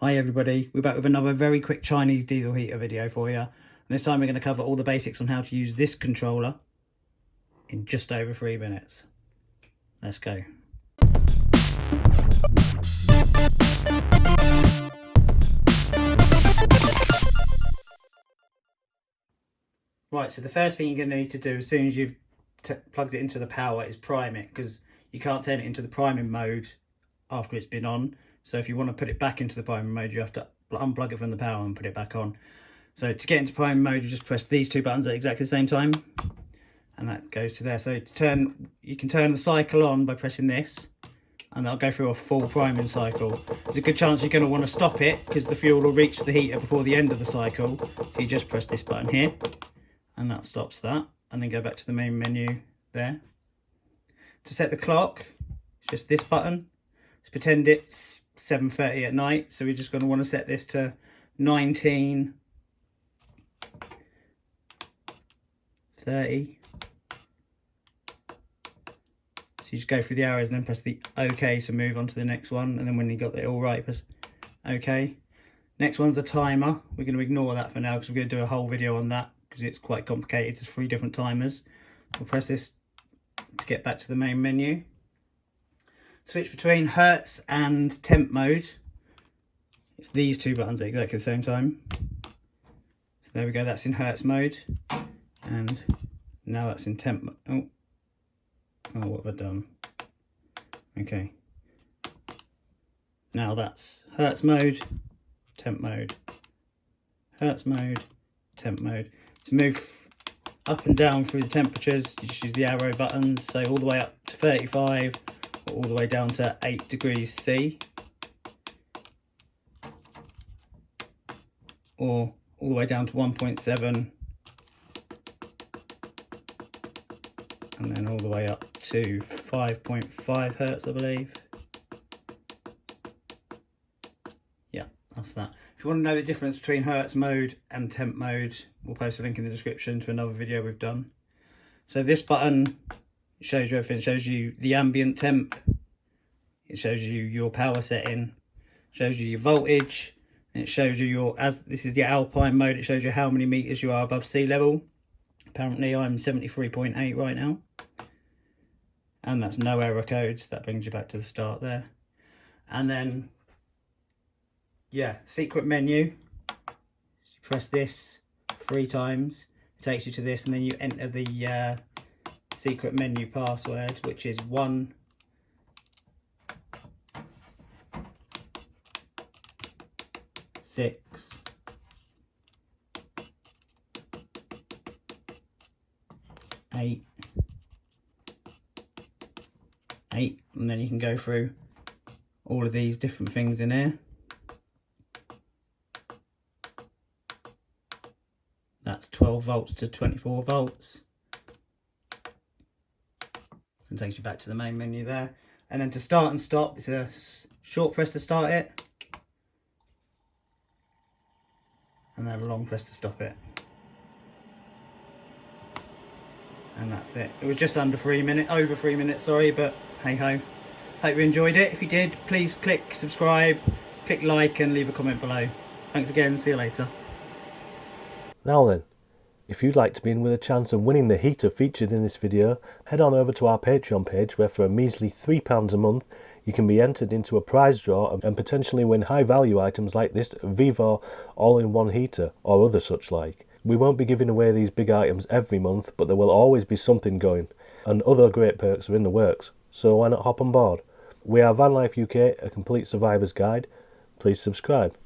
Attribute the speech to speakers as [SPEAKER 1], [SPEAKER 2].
[SPEAKER 1] Hi everybody, we're back with another very quick Chinese diesel heater video for you. And this time we're going to cover all the basics on how to use this controller in just over 3 minutes. Let's go. Right, so the first thing you're going to need to do as soon as you've plugged it into the power is prime it, because you can't turn it into the priming mode after it's been on. So if you want to put it back into the priming mode, you have to unplug it from the power and put it back on. So to get into priming mode, you just press these two buttons at exactly the same time, and that goes to there. So to turn, you can turn the cycle on by pressing this, and that'll go through a full priming cycle. There's a good chance you're going to want to stop it because the fuel will reach the heater before the end of the cycle. So you just press this button here, and that stops that, and then go back to the main menu there. To set the clock, it's just this button. Let's pretend it's 7:30 at night, so we're just going to want to set this to 19:30. So you just go through the arrows and then press the OK to move on to the next one, and then when you got it all right, press OK. Next one's a timer. We're going to ignore that for now because we're going to do a whole video on that because it's quite complicated. There's 3 different timers. We'll press this to get back to the main menu. Switch between Hertz and temp mode. It's these 2 buttons at exactly the same time. So there we go, that's in Hertz mode. And now that's in temp mode. Oh, what have I done? Okay. Now that's Hertz mode, temp mode, Hertz mode, temp mode. To move up and down through the temperatures, you just use the arrow buttons. So all the way up to 35. All the way down to 8 degrees C, or all the way down to 1.7, and then all the way up to 5.5 Hertz, I believe. Yeah, that's that. If you want to know the difference between Hertz mode and temp mode, we'll post a link in the description to another video we've done. So this button shows you everything. It shows you the ambient temp, it shows you your power setting, shows you your voltage, and it shows you your, as this is the alpine mode, it shows you how many meters you are above sea level. Apparently I'm 73.8 right now, and that's no error code. That brings you back to the start there. And then yeah, secret menu, you press this 3 times, it takes you to this, and then you enter the secret menu password, which is 1 6 8 8, and then you can go through all of these different things in here. That's 12 volts to 24 volts. And takes you back to the main menu there. And then to start and stop, it's a short press to start it, and then a long press to stop it. And that's it. It was just under 3 minutes, over 3 minutes, sorry, but hey ho. Hope you enjoyed it. If you did, please click subscribe, click like, and leave a comment below. Thanks again, see you later.
[SPEAKER 2] Now then, if you'd like to be in with a chance of winning the heater featured in this video, head on over to our Patreon page, where for a measly £3 a month you can be entered into a prize draw and potentially win high value items like this Vivo all-in-one heater or other such like. We won't be giving away these big items every month, but there will always be something going, and other great perks are in the works, so why not hop on board? We are Van Life UK, a complete survivor's guide. Please subscribe.